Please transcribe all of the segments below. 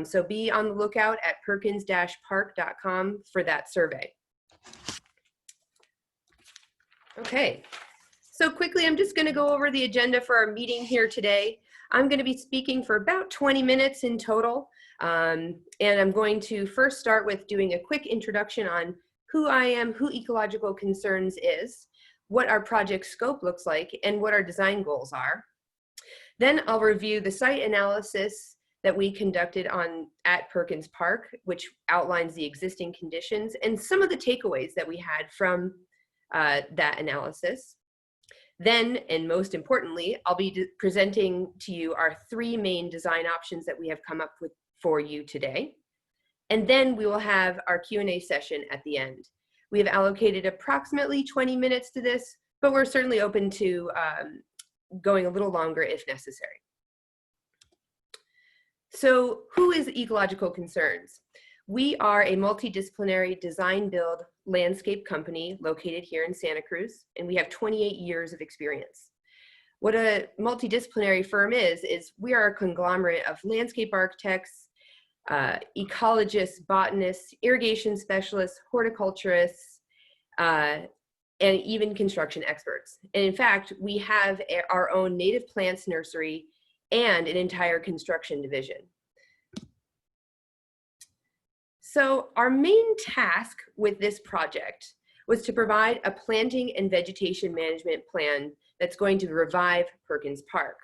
So be on the lookout at perkins-park.com for that survey. Okay, so quickly, I'm just going to go over the agenda for our meeting here today. I'm going to be speaking for about 20 minutes in total, and I'm going to first start with doing a quick introduction on who I am, who Ecological Concerns is, what our project scope looks like, and what our design goals are. Then I'll review the site analysis that we conducted at Perkins Park, which outlines the existing conditions and some of the takeaways that we had from that analysis. Then, and most importantly, I'll be presenting to you our 3 main design options that we have come up with for you today. And then we will have our Q&A session at the end. We have allocated approximately 20 minutes to this, but we're certainly open to going a little longer if necessary. So who is Ecological Concerns? We are a multidisciplinary design build landscape company located here in Santa Cruz, and we have 28 years of experience. What a multidisciplinary firm is we are a conglomerate of landscape architects, ecologists, botanists, irrigation specialists, horticulturists, and even construction experts. And in fact, we have our own native plants nursery and an entire construction division. So our main task with this project was to provide a planting and vegetation management plan that's going to revive Perkins Park.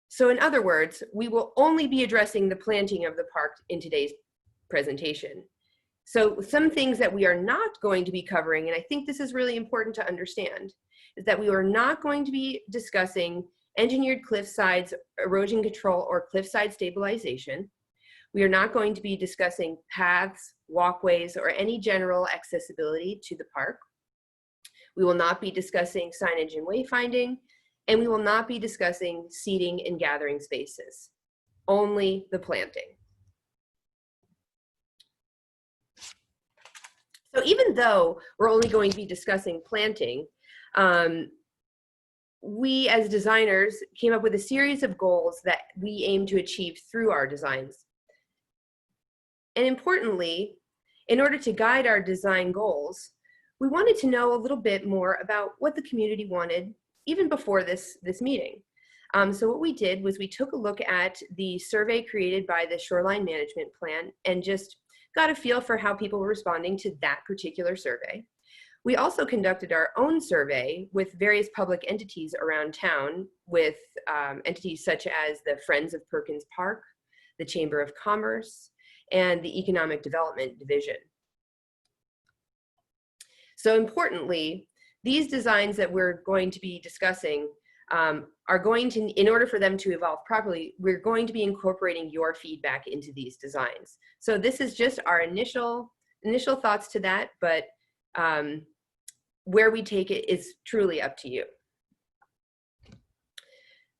So in other words, we will only be addressing the planting of the park in today's presentation. So some things that we are not going to be covering, and I think this is really important to understand, is that we are not going to be discussing engineered cliff sides, erosion control, or cliffside stabilization. We are not going to be discussing paths, walkways, or any general accessibility to the park. We will not be discussing signage and wayfinding, and we will not be discussing seating and gathering spaces, only the planting. So even though we're only going to be discussing planting, we as designers came up with a series of goals that we aim to achieve through our designs. And importantly, in order to guide our design goals, we wanted to know a little bit more about what the community wanted even before this meeting. So what we did was we took a look at the survey created by the Shoreline Management Plan and just got a feel for how people were responding to that particular survey. We also conducted our own survey with various public entities around town, with entities such as the Friends of Perkins Park, the Chamber of Commerce, and the Economic Development Division. So importantly, these designs that we're going to be discussing are going to, in order for them to evolve properly, we're going to be incorporating your feedback into these designs. So this is just our initial thoughts to that, but where we take it is truly up to you.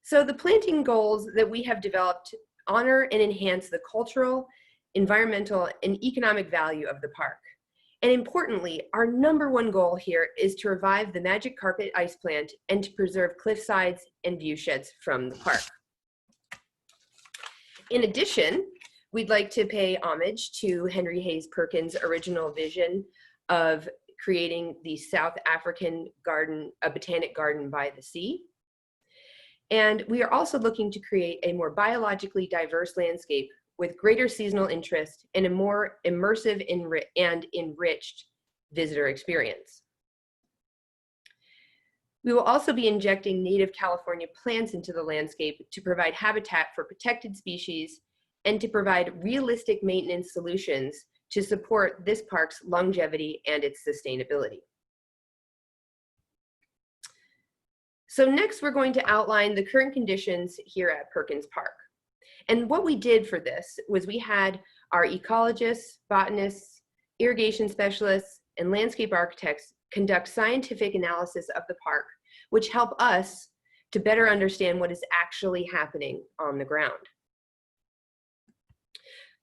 So the planting goals that we have developed honor and enhance the cultural, environmental, and economic value of the park. And importantly, our #1 goal here is to revive the Magic Carpet ice plant and to preserve cliff sides and view sheds from the park. In addition, we'd like to pay homage to Henry Hayes Perkins' original vision of creating the South African garden, a botanic garden by the sea. And we are also looking to create a more biologically diverse landscape with greater seasonal interest and a more immersive and enriched visitor experience. We will also be injecting native California plants into the landscape to provide habitat for protected species and to provide realistic maintenance solutions to support this park's longevity and its sustainability. So next, we're going to outline the current conditions here at Perkins Park. And what we did for this was we had our ecologists, botanists, irrigation specialists, and landscape architects conduct scientific analysis of the park, which help us to better understand what is actually happening on the ground.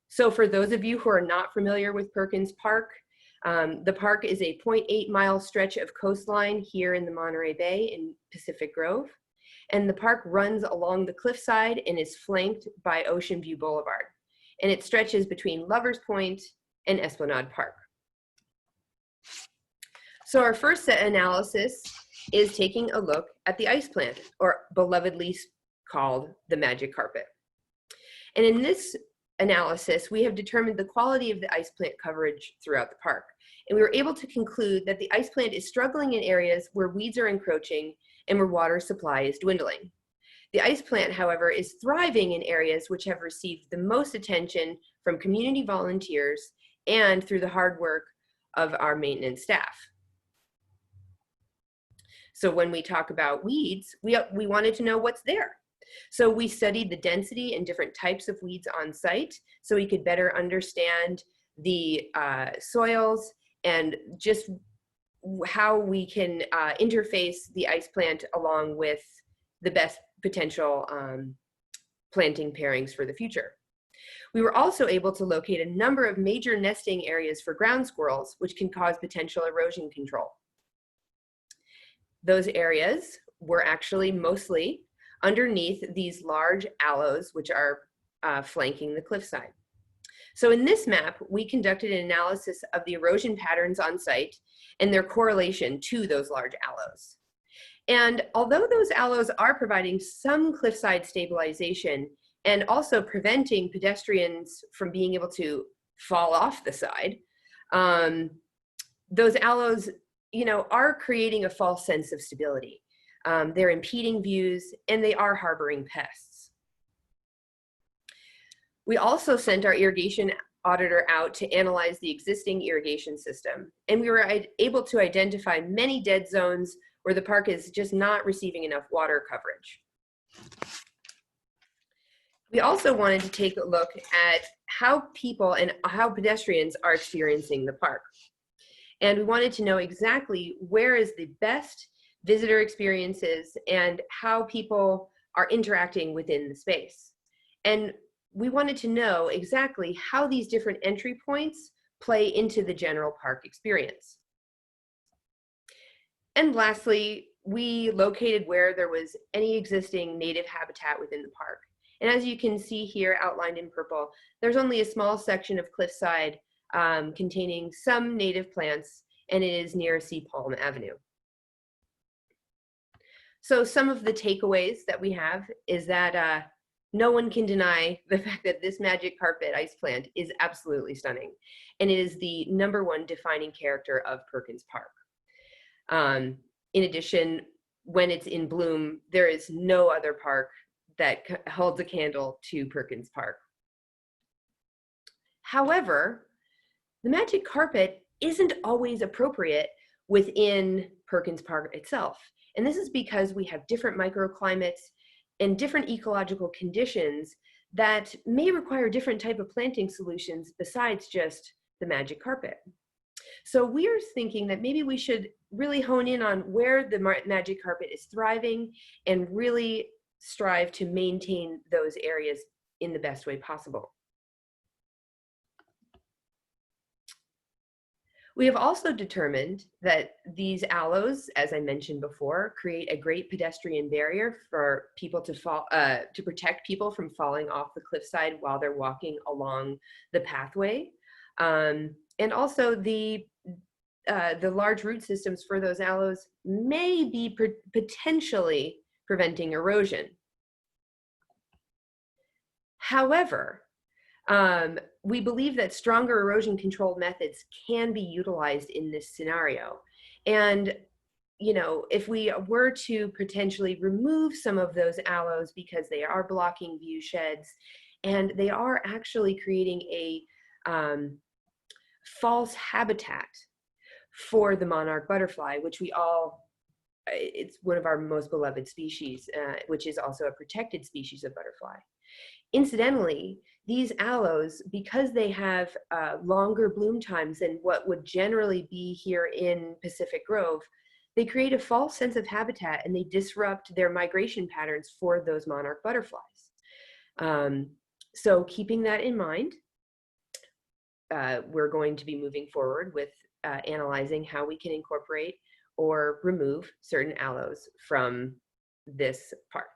So for those of you who are not familiar with Perkins Park, the park is a 0.8-mile stretch of coastline here in the Monterey Bay in Pacific Grove. And the park runs along the cliffside and is flanked by Ocean View Boulevard. and it stretches between Lovers Point and Esplanade Park. So our first set analysis is taking a look at the ice plant, or belovedly called the magic carpet. And in this analysis, we have determined the quality of the ice plant coverage throughout the park. And we were able to conclude that the ice plant is struggling in areas where weeds are encroaching and where water supply is dwindling. The ice plant, however, is thriving in areas which have received the most attention from community volunteers and through the hard work of our maintenance staff. So when we talk about weeds, we wanted to know what's there. So we studied the density and different types of weeds on site so we could better understand the soils and just how we can interface the ice plant along with the best potential planting pairings for the future. We were also able to locate a number of major nesting areas for ground squirrels, which can cause potential erosion control. Those areas were actually mostly underneath these large aloes, which are flanking the cliffside. So in this map, we conducted an analysis of the erosion patterns on site and their correlation to those large aloes. And although those aloes are providing some cliffside stabilization and also preventing pedestrians from being able to fall off the side, those aloes, are creating a false sense of stability. They're impeding views, and they are harboring pests. We also sent our irrigation auditor out to analyze the existing irrigation system, and we were able to identify many dead zones where the park is just not receiving enough water coverage. We also wanted to take a look at how people and how pedestrians are experiencing the park. And we wanted to know exactly where is the best visitor experiences and how people are interacting within the space. And we wanted to know exactly how these different entry points play into the general park experience. And lastly, we located where there was any existing native habitat within the park. And as you can see here outlined in purple, there's only a small section of cliffside containing some native plants, and it is near Sea Palm Avenue. So some of the takeaways that we have is that no one can deny the fact that this magic carpet ice plant is absolutely stunning. And it is the #1 defining character of Perkins Park. In addition, when it's in bloom, there is no other park that holds a candle to Perkins Park. However, the magic carpet isn't always appropriate within Perkins Park itself. And this is because we have different microclimates and different ecological conditions that may require different type of planting solutions besides just the magic carpet. So we're thinking that maybe we should really hone in on where the magic carpet is thriving and really strive to maintain those areas in the best way possible. We have also determined that these aloes, as I mentioned before, create a great pedestrian barrier for people to protect people from falling off the cliffside while they're walking along the pathway. And also the large root systems for those aloes may be potentially preventing erosion. However, we believe that stronger erosion control methods can be utilized in this scenario. And, if we were to potentially remove some of those aloes because they are blocking view sheds and they are actually creating a false habitat for the monarch butterfly, which it's one of our most beloved species, which is also a protected species of butterfly. Incidentally, these aloes, because they have longer bloom times than what would generally be here in Pacific Grove, they create a false sense of habitat and they disrupt their migration patterns for those monarch butterflies. So keeping that in mind, we're going to be moving forward with analyzing how we can incorporate or remove certain aloes from this park.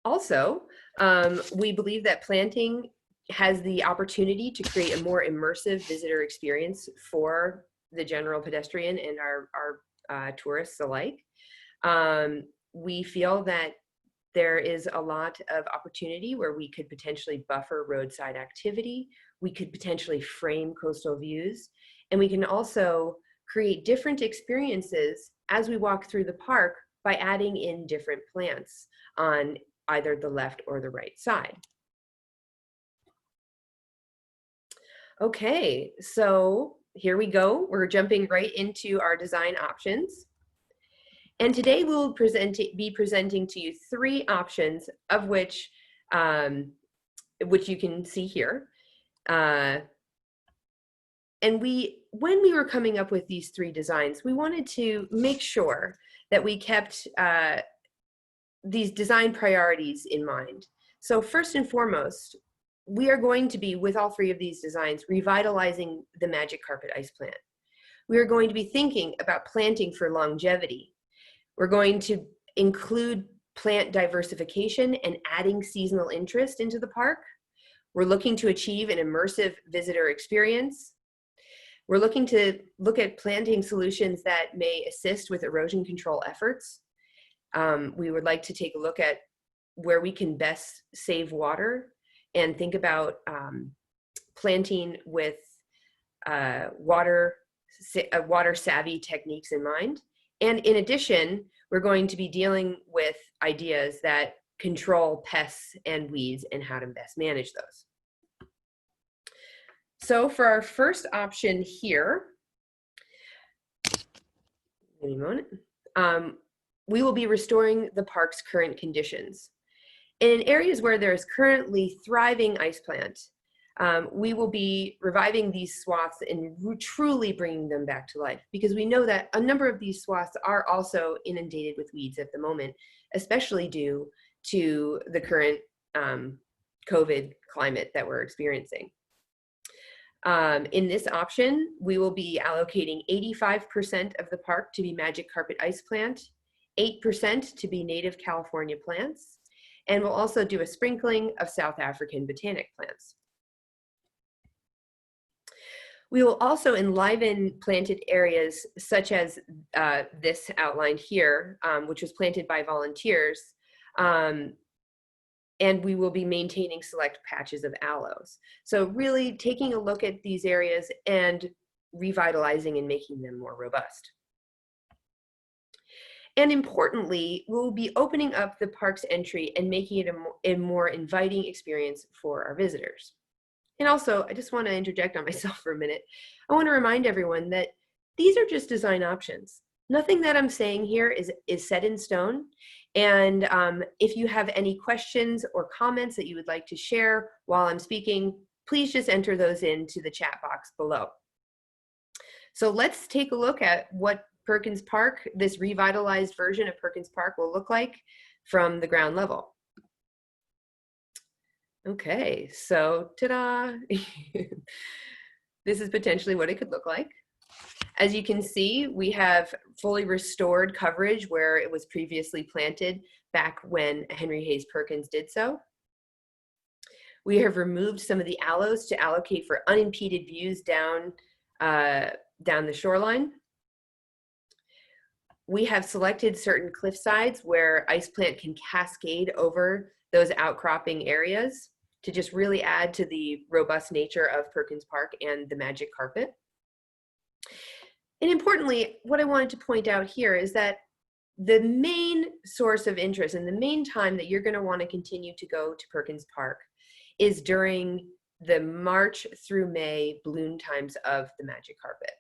Also, we believe that planting has the opportunity to create a more immersive visitor experience for the general pedestrian and our tourists alike. We feel that there is a lot of opportunity where we could potentially buffer roadside activity. We could potentially frame coastal views, and we can also create different experiences as we walk through the park by adding in different plants on either the left or the right side. Okay, so here we go. We're jumping right into our design options. And today we'll be presenting to you 3 options, of which you can see here. And when we were coming up with these 3 designs, we wanted to make sure that we kept these design priorities in mind. So first and foremost, we are going to be, with all 3 of these designs, revitalizing the Magic Carpet Ice Plant. We are going to be thinking about planting for longevity. We're going to include plant diversification and adding seasonal interest into the park. We're looking to achieve an immersive visitor experience. We're looking to look at planting solutions that may assist with erosion control efforts. We would like to take a look at where we can best save water and think about planting with water savvy techniques in mind. And in addition, we're going to be dealing with ideas that control pests and weeds and how to best manage those. So for our first option here, give me a moment, we will be restoring the park's current conditions. In areas where there is currently thriving ice plant, we will be reviving these swaths and truly bringing them back to life, because we know that a number of these swaths are also inundated with weeds at the moment, especially due to the current COVID climate that we're experiencing. In this option, we will be allocating 85% of the park to be Magic Carpet Ice Plant, 8% to be native California plants, and we'll also do a sprinkling of South African botanic plants. We will also enliven planted areas such as this outlined here, which was planted by volunteers, and we will be maintaining select patches of aloes. So really taking a look at these areas and revitalizing and making them more robust. And importantly, we'll be opening up the park's entry and making it a more inviting experience for our visitors. And also, I just want to interject on myself for a minute. I want to remind everyone that these are just design options. Nothing that I'm saying here is set in stone. And if you have any questions or comments that you would like to share while I'm speaking, please just enter those into the chat box below. So let's take a look at what Perkins Park, this revitalized version of Perkins Park, will look like from the ground level. Okay, so ta-da! This is potentially what it could look like. As you can see, we have fully restored coverage where it was previously planted back when Henry Hayes Perkins did so. We have removed some of the aloes to allocate for unimpeded views down the shoreline. We have selected certain cliff sides where ice plant can cascade over those outcropping areas to just really add to the robust nature of Perkins Park and the Magic Carpet. And importantly, what I wanted to point out here is that the main source of interest and the main time that you're going to want to continue to go to Perkins Park is during the March through May bloom times of the Magic Carpet.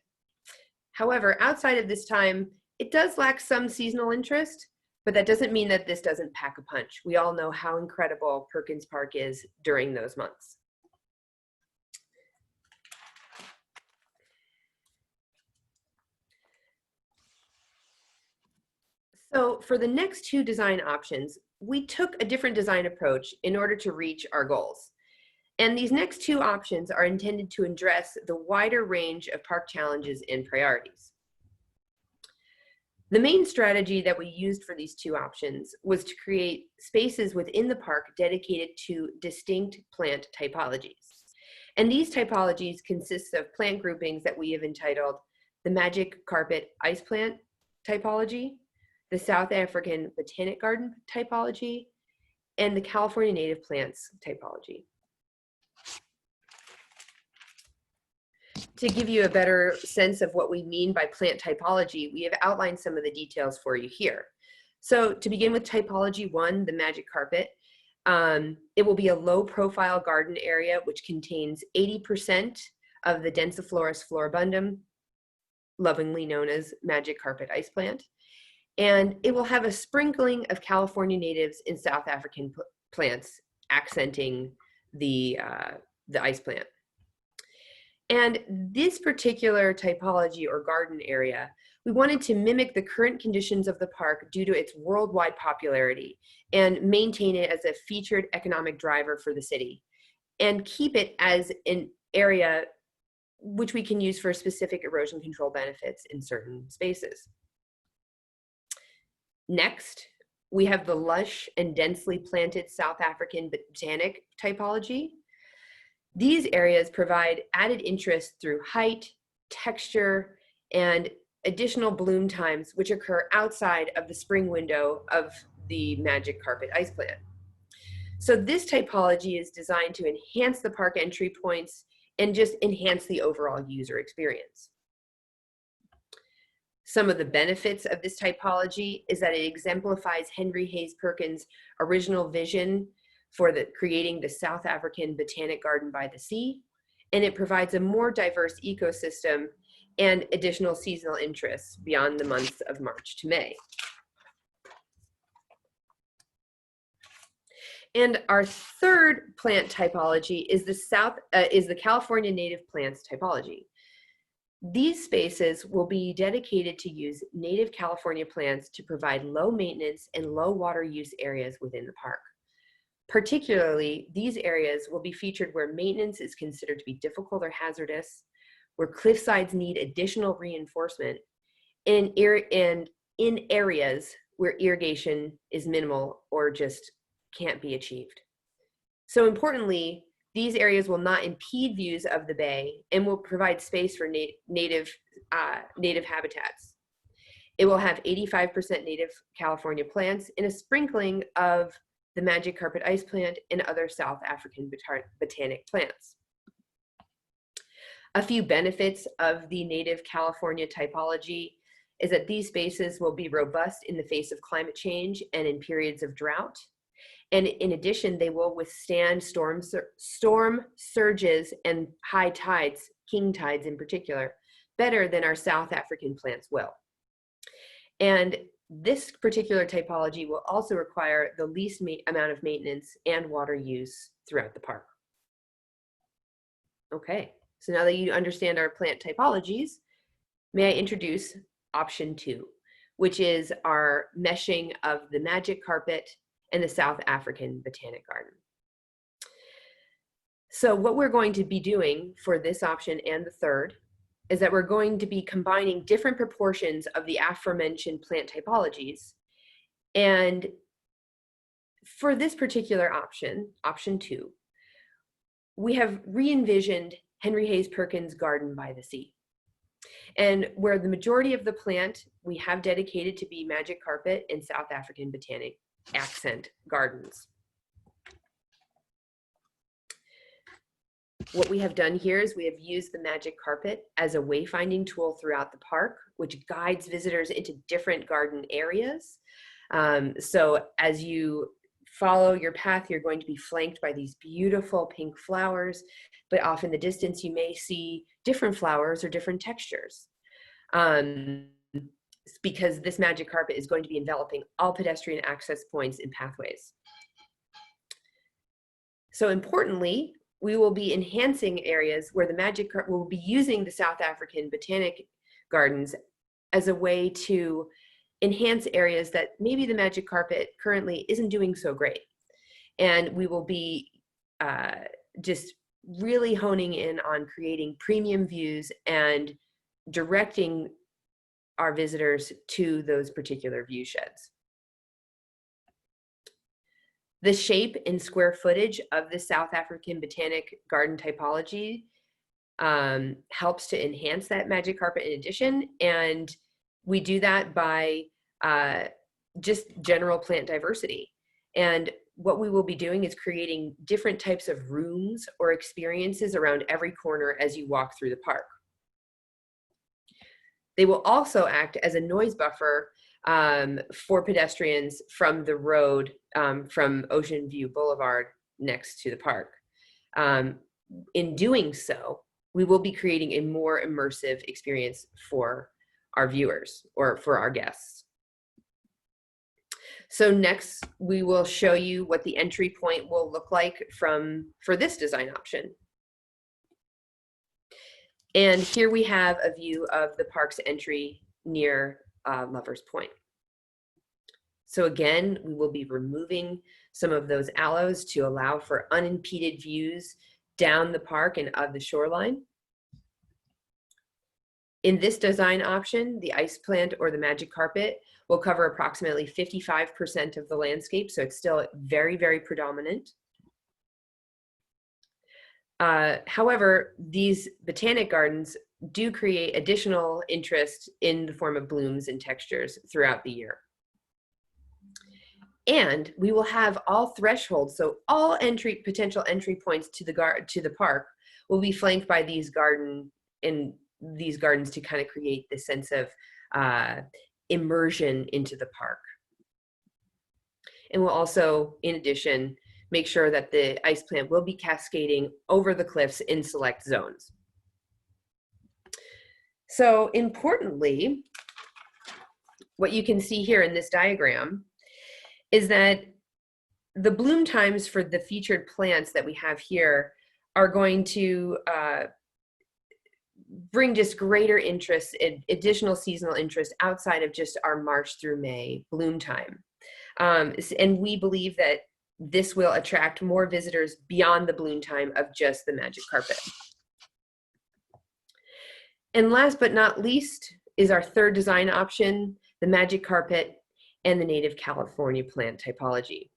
However, outside of this time, it does lack some seasonal interest, but that doesn't mean that this doesn't pack a punch. We all know how incredible Perkins Park is during those months. So for the next 2 design options, we took a different design approach in order to reach our goals. And these next 2 options are intended to address the wider range of park challenges and priorities. The main strategy that we used for these two options was to create spaces within the park dedicated to distinct plant typologies. And these typologies consist of plant groupings that we have entitled the Magic Carpet Ice Plant typology, the South African Botanic Garden typology, and the California Native Plants typology. To give you a better sense of what we mean by plant typology, we have outlined some of the details for you here. So to begin with typology 1, the Magic Carpet, it will be a low profile garden area which contains 80% of the Densiflorus floribundum, lovingly known as Magic Carpet Ice Plant. And it will have a sprinkling of California natives and South African plants accenting the ice plant. And this particular typology or garden area, we wanted to mimic the current conditions of the park due to its worldwide popularity and maintain it as a featured economic driver for the city and keep it as an area which we can use for specific erosion control benefits in certain spaces. Next, we have the lush and densely planted South African botanic typology. These areas provide added interest through height, texture, and additional bloom times which occur outside of the spring window of the Magic Carpet Ice Plant. So this typology is designed to enhance the park entry points and just enhance the overall user experience. Some of the benefits of this typology is that it exemplifies Henry Hayes Perkins' original vision for creating the South African Botanic Garden by the Sea, and it provides a more diverse ecosystem and additional seasonal interests beyond the months of March to May. And our third plant typology is the California Native Plants typology. These spaces will be dedicated to use native California plants to provide low maintenance and low water use areas within the park. Particularly, these areas will be featured where maintenance is considered to be difficult or hazardous, where cliff sides need additional reinforcement, and in areas where irrigation is minimal or just can't be achieved. So importantly, these areas will not impede views of the bay and will provide space for native habitats. It will have 85% native California plants and a sprinkling of the Magic Carpet Ice Plant and other South African botanic plants. A few benefits of the native California typology is that these spaces will be robust in the face of climate change and in periods of drought. And in addition, they will withstand storm surges and high tides, king tides in particular, better than our South African plants will. And this particular typology will also require the least amount of maintenance and water use throughout the park. Okay, so now that you understand our plant typologies, may I introduce option 2, which is our meshing of the Magic Carpet and the South African Botanic Garden. So what we're going to be doing for this option and the third is that we're going to be combining different proportions of the aforementioned plant typologies. And for this particular option, option 2, we have re-envisioned Henry Hayes Perkins' Garden by the Sea. And where the majority of the plant we have dedicated to be Magic Carpet and South African Botanic accent gardens. What we have done here is we have used the Magic Carpet as a wayfinding tool throughout the park, which guides visitors into different garden areas. So as you follow your path, you're going to be flanked by these beautiful pink flowers, but off in the distance, you may see different flowers or different textures. Because this Magic Carpet is going to be enveloping all pedestrian access points and pathways. So importantly, we will be enhancing areas where the Magic Carpet will be using the South African Botanic Gardens as a way to enhance areas that maybe the Magic Carpet currently isn't doing so great. And we will be just really honing in on creating premium views and directing our visitors to those particular view sheds. The shape and square footage of the South African Botanic Garden typology helps to enhance that magic carpet in addition, and we do that by just general plant diversity. And what we will be doing is creating different types of rooms or experiences around every corner as you walk through the park. They will also act as a noise buffer for pedestrians from the road from Ocean View Boulevard next to the park. In doing so, we will be creating a more immersive experience for our viewers or for our guests. So next, we will show you what the entry point will look like for this design option. And here we have a view of the park's entry near Lover's Point. So again, we will be removing some of those aloes to allow for unimpeded views down the park and of the shoreline. In this design option, the ice plant or the magic carpet will cover approximately 55% of the landscape, so it's still very, very predominant. However, these botanic gardens do create additional interest in the form of blooms and textures throughout the year. And we will have all thresholds, so all potential entry points to the park will be flanked by these gardens to kind of create this sense of immersion into the park. And we'll also, in addition, make sure that the ice plant will be cascading over the cliffs in select zones. So importantly, what you can see here in this diagram is that the bloom times for the featured plants that we have here are going to bring just greater interest, additional seasonal interest outside of just our March through May bloom time. And we believe that this will attract more visitors beyond the bloom time of just the magic carpet. And last but not least is our third design option, the magic carpet and the native California plant typology.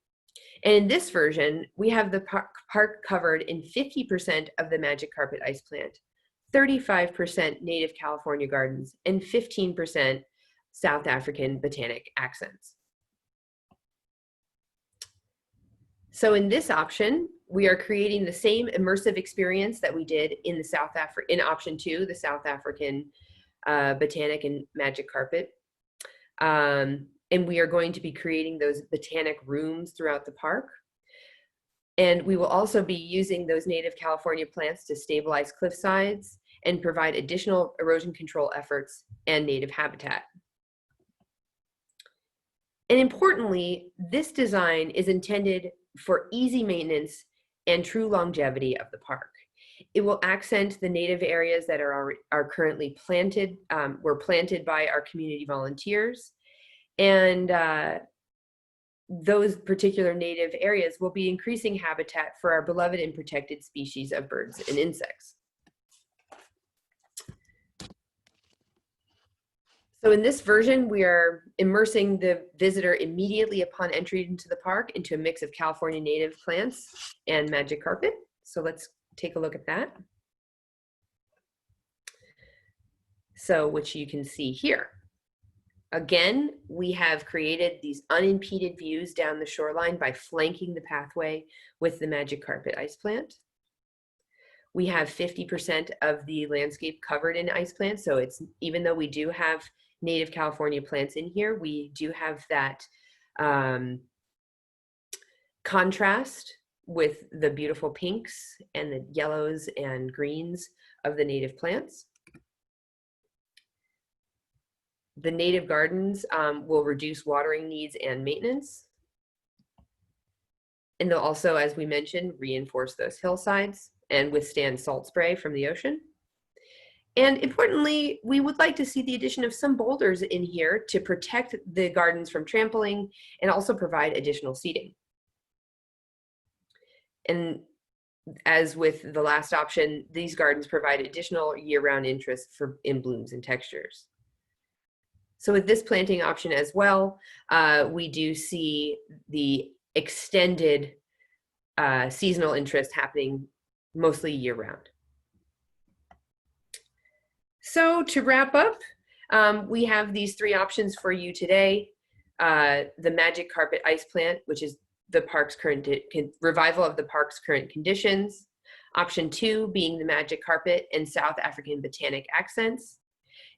And in this version, we have the park covered in 50% of the magic carpet ice plant, 35% native California gardens, and 15% South African botanic accents. So in this option, we are creating the same immersive experience that we did in in option 2, the South African botanic and magic carpet. And we are going to be creating those botanic rooms throughout the park. And we will also be using those native California plants to stabilize cliff sides and provide additional erosion control efforts and native habitat. And importantly, this design is intended for easy maintenance and true longevity of the park. It will accent the native areas that are currently planted, were planted by our community volunteers. And those particular native areas will be increasing habitat for our beloved and protected species of birds and insects. So in this version, we are immersing the visitor immediately upon entry into the park into a mix of California native plants and magic carpet. So let's take a look at that. So, which you can see here. Again, we have created these unimpeded views down the shoreline by flanking the pathway with the magic carpet ice plant. We have 50% of the landscape covered in ice plants. So it's, even though we do have native California plants in here, we do have that contrast with the beautiful pinks and the yellows and greens of the native plants. The native gardens will reduce watering needs and maintenance. And they'll also, as we mentioned, reinforce those hillsides and withstand salt spray from the ocean. And importantly, we would like to see the addition of some boulders in here to protect the gardens from trampling and also provide additional seating. And as with the last option, these gardens provide additional year-round interest in blooms and textures. So with this planting option as well, we do see the extended seasonal interest happening mostly year round. So to wrap up, we have these three options for you today. The Magic Carpet Ice Plant, which is the park's current revival of the park's current conditions. Option 2 being the Magic Carpet and South African Botanic Accents.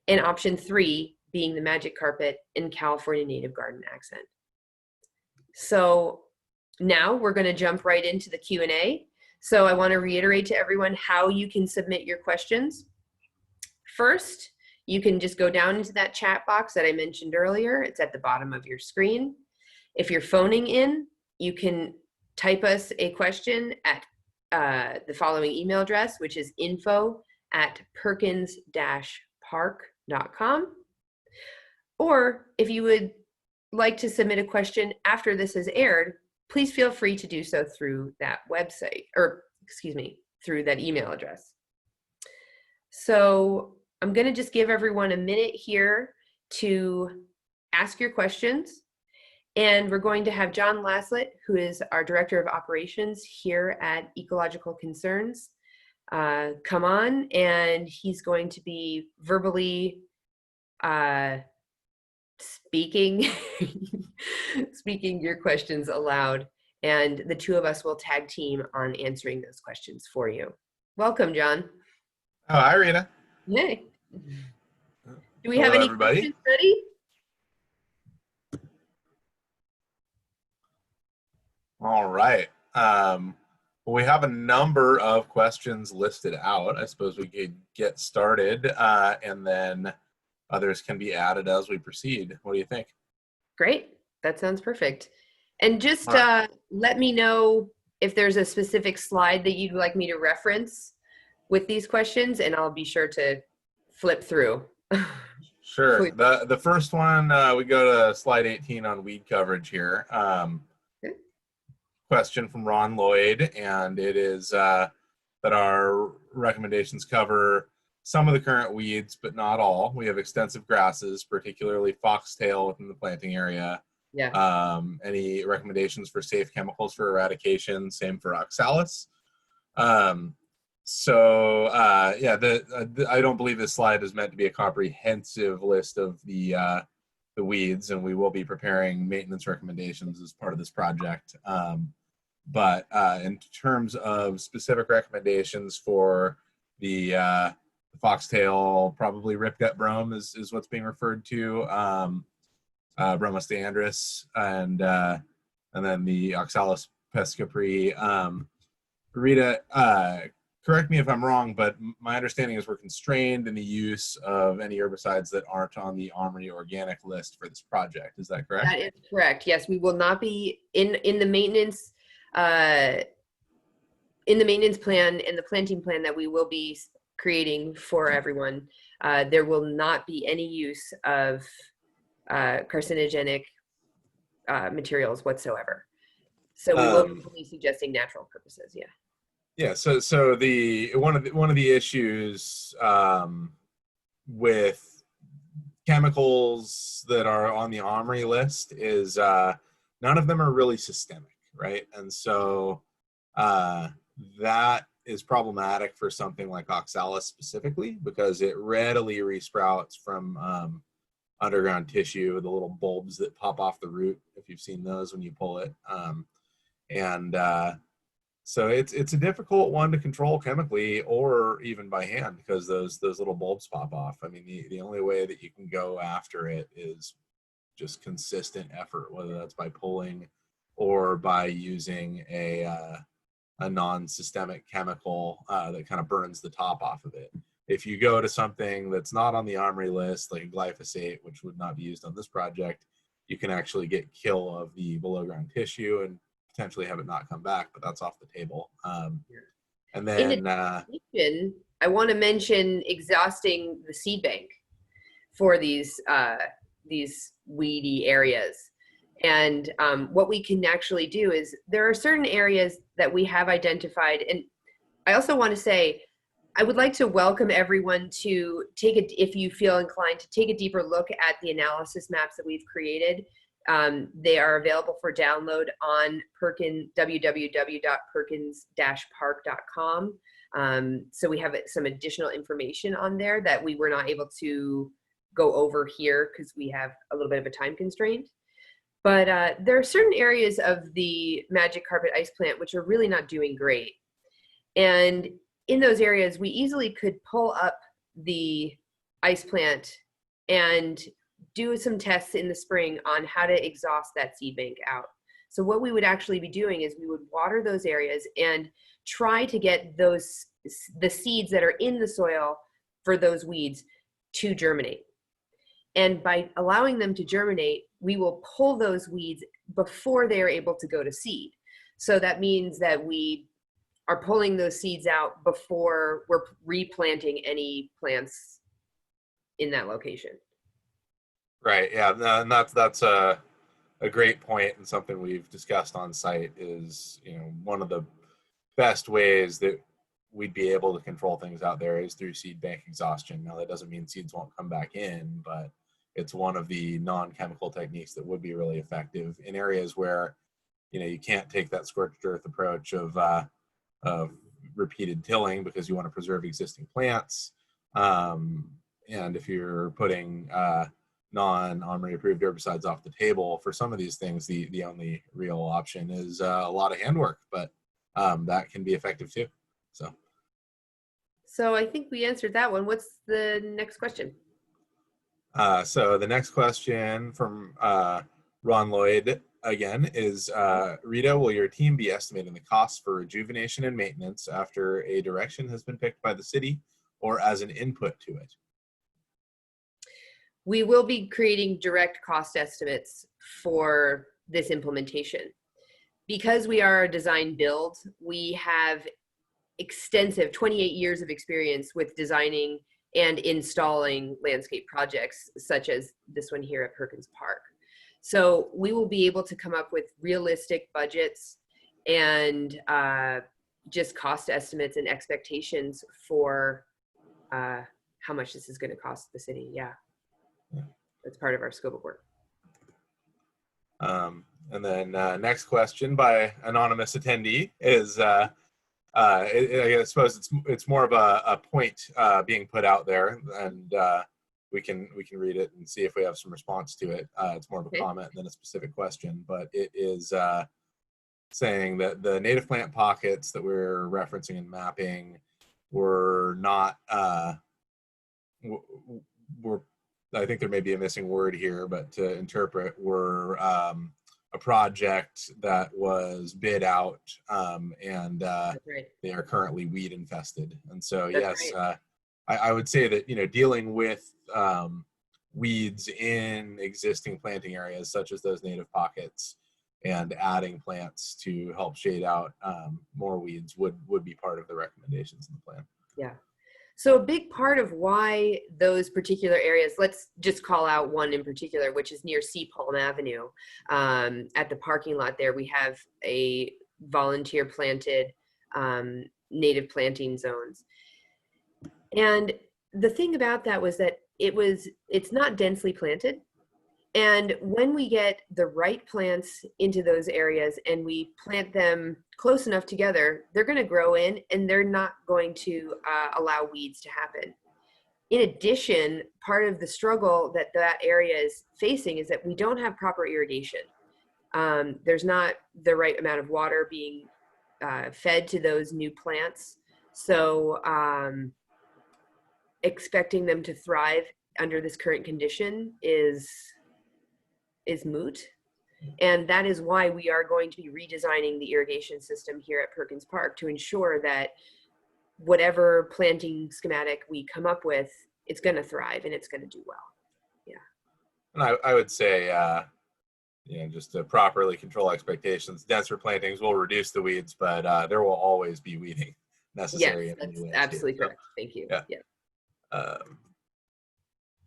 And option 3 being the Magic Carpet and California Native Garden Accent. So now we're going to jump right into the Q&A. So I want to reiterate to everyone how you can submit your questions. First, you can just go down into that chat box that I mentioned earlier. It's at the bottom of your screen. If you're phoning in, you can type us a question at the following email address, which is info@perkins-park.com. Or if you would like to submit a question after this is aired, please feel free to do so through that website, or excuse me, through that email address. So I'm going to just give everyone a minute here to ask your questions. And we're going to have John Laslett, who is our Director of Operations here at Ecological Concerns, come on, and he's going to be verbally speaking your questions aloud, and the two of us will tag team on answering those questions for you. Welcome, John. Oh, hi, Rita. Hey. Do we have any questions ready? All right. We have a number of questions listed out. I suppose we could get started, and then others can be added as we proceed. What do you think? Great. That sounds perfect. And just let me know if there's a specific slide that you'd like me to reference with these questions, and I'll be sure to flip through. Sure. The first one, we go to slide 18 on weed coverage here. Question from Ron Lloyd, and it is that our recommendations cover some of the current weeds, but not all. We have extensive grasses, particularly foxtail within the planting area. Yeah. Any recommendations for safe chemicals for eradication? Same for oxalis. I don't believe this slide is meant to be a comprehensive list of the weeds, and we will be preparing maintenance recommendations as part of this project. But in terms of specific recommendations for the foxtail, probably ripdet brome is what's being referred to, Bromus deandris, and then the oxalis pescapri. Rita, correct me if I'm wrong, but my understanding is we're constrained in the use of any herbicides that aren't on the Armory organic list for this project. Is that correct? That is correct. Yes, we will not be in the maintenance plan and the planting plan that we will be creating for everyone. There will not be any use of carcinogenic materials whatsoever. So we will be suggesting natural purposes. Yeah. Yeah. So the one of the issues with chemicals that are on the Armory list is none of them are really systemic, right? And so that is problematic for something like oxalis specifically, because it readily resprouts from underground tissue, the little bulbs that pop off the root, if you've seen those when you pull it. So it's a difficult one to control chemically or even by hand, because those little bulbs pop off. I mean, the only way that you can go after it is just consistent effort, whether that's by pulling or by using a non-systemic chemical that kind of burns the top off of it. If you go to something that's not on the Armory list, like glyphosate, which would not be used on this project, you can actually get kill of the below ground tissue and potentially have it not come back, but that's off the table. And then in addition, I want to mention exhausting the seed bank for these weedy areas. And what we can actually do is there are certain areas that we have identified. And I also want to say, I would like to welcome everyone to if you feel inclined, to take a deeper look at the analysis maps that we've created. They are available for download on www.perkins-park.com. So we have some additional information on there that we were not able to go over here because we have a little bit of a time constraint. But there are certain areas of the Magic Carpet Ice Plant which are really not doing great. And in those areas, we easily could pull up the ice plant and do some tests in the spring on how to exhaust that seed bank out. So what we would actually be doing is we would water those areas and try to get the seeds that are in the soil for those weeds to germinate. And by allowing them to germinate, we will pull those weeds before they are able to go to seed. So that means that we are pulling those seeds out before we're replanting any plants in that location. Right. Yeah. And that's a great point, and something we've discussed on site is, one of the best ways that we'd be able to control things out there is through seed bank exhaustion. Now, that doesn't mean seeds won't come back in, but it's one of the non-chemical techniques that would be really effective in areas where, you can't take that scorched earth approach of repeated tilling because you want to preserve existing plants. And if you're putting non-OMRI approved herbicides off the table for some of these things, the only real option is a lot of handwork, but that can be effective too. So I think we answered that one. What's the next question? So the next question from Ron Lloyd again is, Rita, will your team be estimating the costs for rejuvenation and maintenance after a direction has been picked by the city or as an input to it? We will be creating direct cost estimates for this implementation. Because we are a design build, we have extensive 28 years of experience with designing and installing landscape projects such as this one here at Perkins Park. So we will be able to come up with realistic budgets and just cost estimates and expectations for how much this is going to cost the city. Yeah, that's part of our scope of work. And then next question by anonymous attendee is, I suppose it's more of a point being put out there, and we can read it and see if we have some response to it. It's more of a comment than a specific question, but it is saying that the native plant pockets that we're referencing and mapping were not, I think there may be a missing word here, but to interpret, were a project that was bid out, and Right. they are currently weed infested. And so, That's yes, right. I would say that, dealing with weeds in existing planting areas, such as those native pockets, and adding plants to help shade out more weeds would be part of the recommendations in the plan. Yeah. So a big part of why those particular areas, let's just call out one in particular, which is near Sea Palm Avenue. At the parking lot there, we have a volunteer planted native planting zones. And the thing about that was that it's not densely planted. And when we get the right plants into those areas and we plant them close enough together, they're going to grow in and they're not going to allow weeds to happen. In addition, part of the struggle that area is facing is that we don't have proper irrigation. There's not the right amount of water being fed to those new plants. So expecting them to thrive under this current condition is moot. And that is why we are going to be redesigning the irrigation system here at Perkins Park to ensure that whatever planting schematic we come up with, it's going to thrive and it's going to do well. Yeah. And I would say, just to properly control expectations, denser plantings will reduce the weeds, but there will always be weeding necessary. Yes, that's absolutely correct. Thank you. Yeah.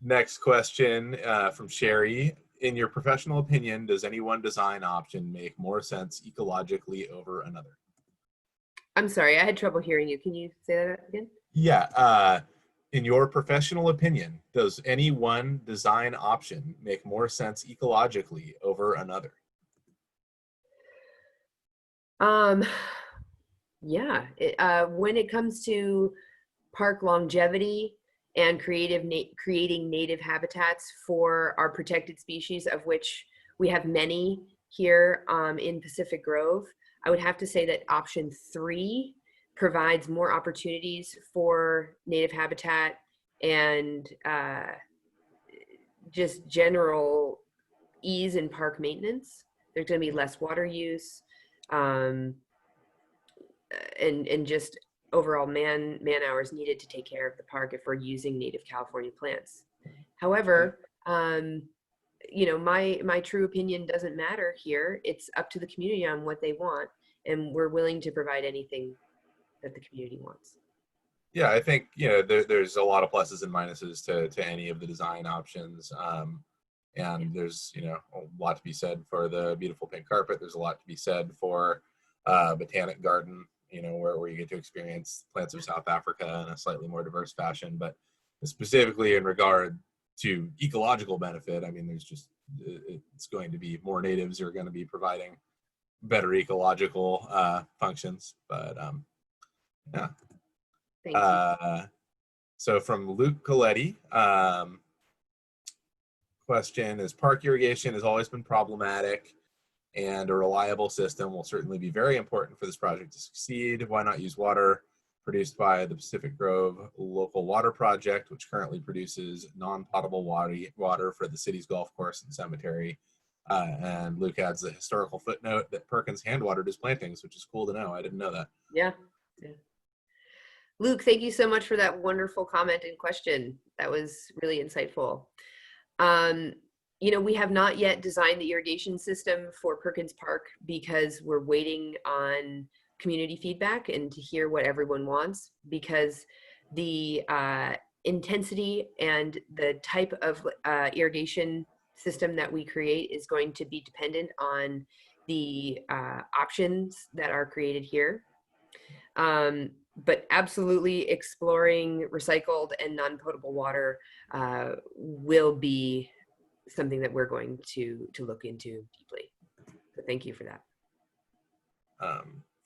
Next question from Sherry. In your professional opinion, does any one design option make more sense ecologically over another? I'm sorry, I had trouble hearing you. Can you say that again? Yeah. In your professional opinion, does any one design option make more sense ecologically over another? Um, yeah, when it comes to park longevity and creating native habitats for our protected species, of which we have many here in Pacific Grove, I would have to say that option three provides more opportunities for native habitat and just general ease in park maintenance. There's going to be less water use, um, and just overall man hours needed to take care of the park if we're using native California plants. Okay. However, my true opinion doesn't matter here. It's up to the community on what they want, and we're willing to provide anything that the community wants. Yeah, I think there's a lot of pluses and minuses to any of the design options, Yeah. and there's a lot to be said for the beautiful pink carpet. There's a lot to be said for botanic garden, where you get to experience plants of South Africa in a slightly more diverse fashion. But specifically in regard to ecological benefit, I mean, it's going to be more natives are going to be providing better ecological functions. But yeah. Thank you. Uh, so from Luke Coletti, question is park irrigation has always been problematic and a reliable system will certainly be very important for this project to succeed. Why not use water produced by the Pacific Grove Local Water Project, which currently produces non-potable water for the city's golf course and cemetery? And Luke adds a historical footnote that Perkins hand watered his plantings, which is cool to know. I didn't know that. Yeah. Yeah. Luke, thank you so much for that wonderful comment and question. That was really insightful. Um, we have not yet designed the irrigation system for Perkins Park because we're waiting on community feedback and to hear what everyone wants, because the intensity and the type of irrigation system that we create is going to be dependent on the options that are created here. But absolutely exploring recycled and non-potable water will be something that we're going to look into deeply. So thank you for that.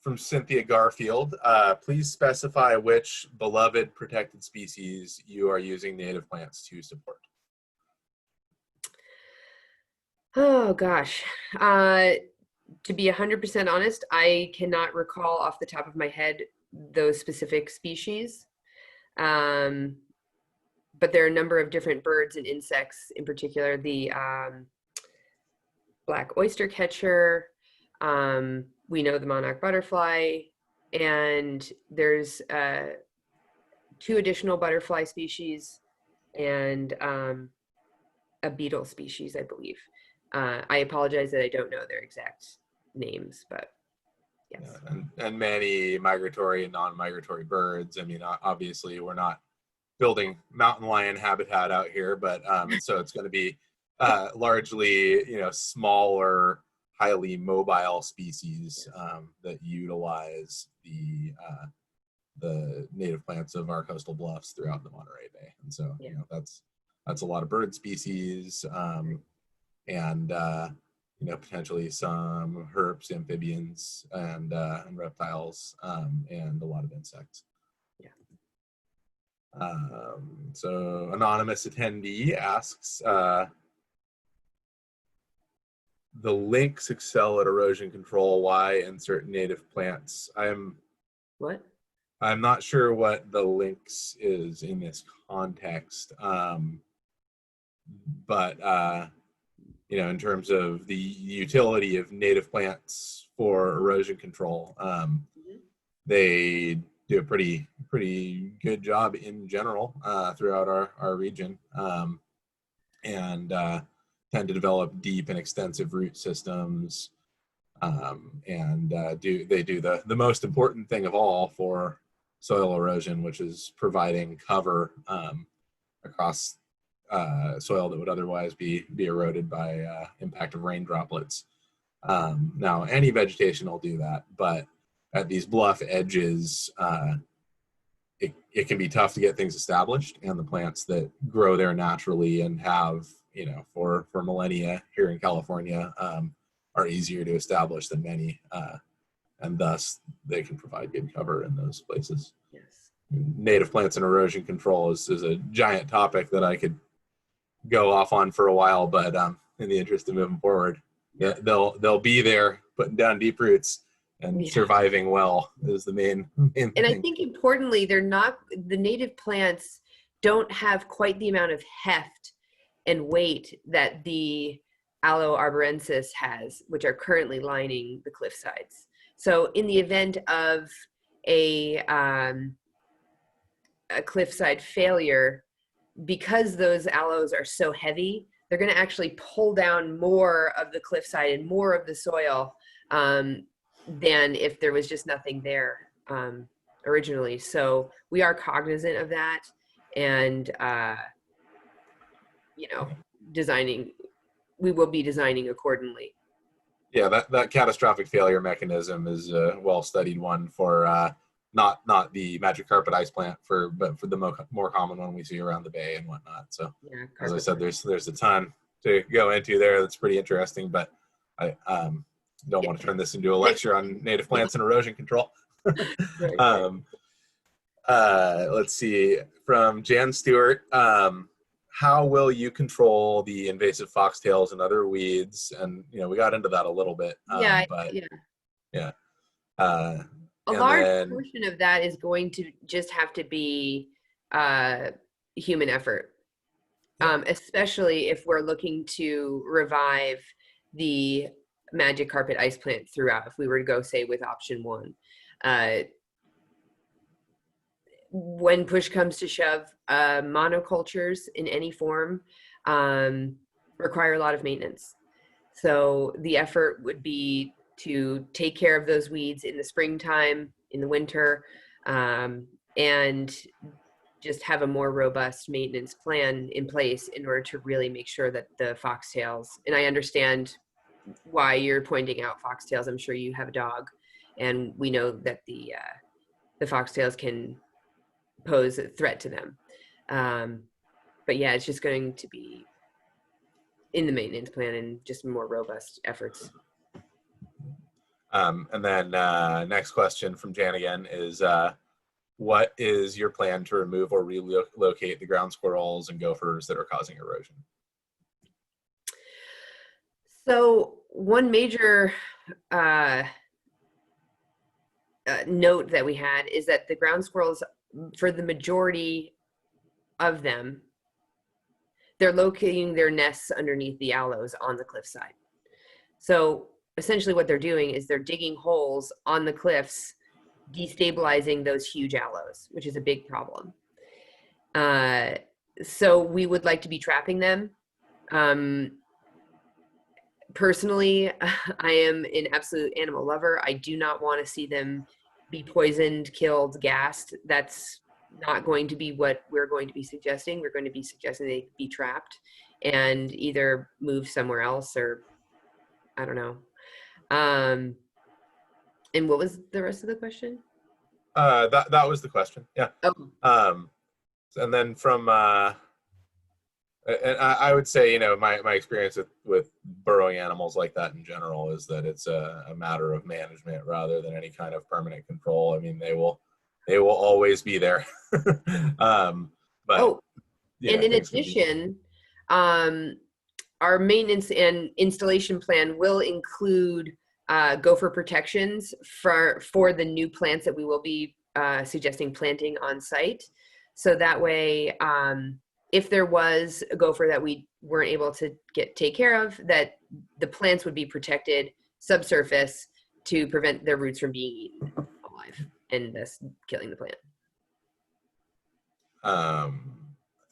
From Cynthia Garfield, please specify which beloved protected species you are using native plants to support. Oh gosh. To be 100% honest, I cannot recall off the top of my head those specific species. But there are a number of different birds and insects, in particular the black oyster catcher. We know the monarch butterfly, and there's 2 additional butterfly species and a beetle species, I believe. I apologize that I don't know their exact names, but yes. Yeah, and many migratory and non-migratory birds. I mean, obviously, we're not building mountain lion habitat out here, but and so it's going to be largely, smaller, highly mobile species that utilize the native plants of our coastal bluffs throughout the Monterey Bay, and so Yeah. that's a lot of bird species, and potentially some herps, amphibians, and reptiles, and a lot of insects. Yeah. So anonymous attendee asks, the lynx excel at erosion control. Why insert native plants? What? I'm not sure what the lynx is in this context, but in terms of the utility of native plants for erosion control, they do a pretty good job in general throughout our region, and tend to develop deep and extensive root systems, and do the most important thing of all for soil erosion, which is providing cover across soil that would otherwise be eroded by impact of rain droplets. Now, any vegetation will do that, but at these bluff edges, it can be tough to get things established, and the plants that grow there naturally and have, for millennia here in California, are easier to establish than many, and thus they can provide good cover in those places. Yes. Native plants and erosion control is a giant topic that I could go off on for a while, but in the interest of moving forward, they'll be there, putting down deep roots and surviving well is the main thing. And I think importantly, the native plants don't have quite the amount of heft and weight that the Aloe arborensis has, which are currently lining the cliff sides. So in the event of a cliffside failure, because those aloes are so heavy, they're going to actually pull down more of the cliffside and more of the soil than if there was just nothing there originally. So we are cognizant of that, and we will be designing accordingly. Yeah, that catastrophic failure mechanism is a well-studied one for not the magic carpet ice plant, but for the more common one we see around the bay and whatnot. So yeah, as I said, there's a ton to go into there that's pretty interesting, but I don't want to turn this into a lecture on native plants and erosion control. Let's see, from Jan Stewart, how will you control the invasive foxtails and other weeds? And we got into that a little bit. A large portion of that is going to just have to be human effort, especially if we're looking to revive the magic carpet ice plant throughout. If we were to go, say, with option 1, when push comes to shove, monocultures in any form require a lot of maintenance. So the effort would be to take care of those weeds in the springtime, in the winter, and just have a more robust maintenance plan in place in order to really make sure that the foxtails, and I understand why you're pointing out foxtails. I'm sure you have a dog, and we know that the foxtails can pose a threat to them. But yeah, it's just going to be in the maintenance plan and just more robust efforts. And then next question from Jan again is, what is your plan to remove or relocate the ground squirrels and gophers that are causing erosion? So one major note that we had is that the ground squirrels, for the majority of them, they're locating their nests underneath the aloes on the cliffside. So essentially what they're doing is they're digging holes on the cliffs, destabilizing those huge aloes, which is a big problem. So we would like to be trapping them. Personally, I am an absolute animal lover. I do not want to see them be poisoned, killed, gassed. That's not going to be what we're going to be suggesting. We're going to be suggesting they be trapped and either move somewhere else, or I don't know. And what was the rest of the question? That was the question. Yeah. Oh. And then from and I would say, my experience with burrowing animals like that in general is that it's a matter of management rather than any kind of permanent control. I mean, they will always be there. But and in addition, our maintenance and installation plan will include gopher protections for the new plants that we will be suggesting planting on site. So that way, if there was a gopher that we weren't able to take care of, that the plants would be protected subsurface to prevent their roots from being eaten alive and thus killing the plant.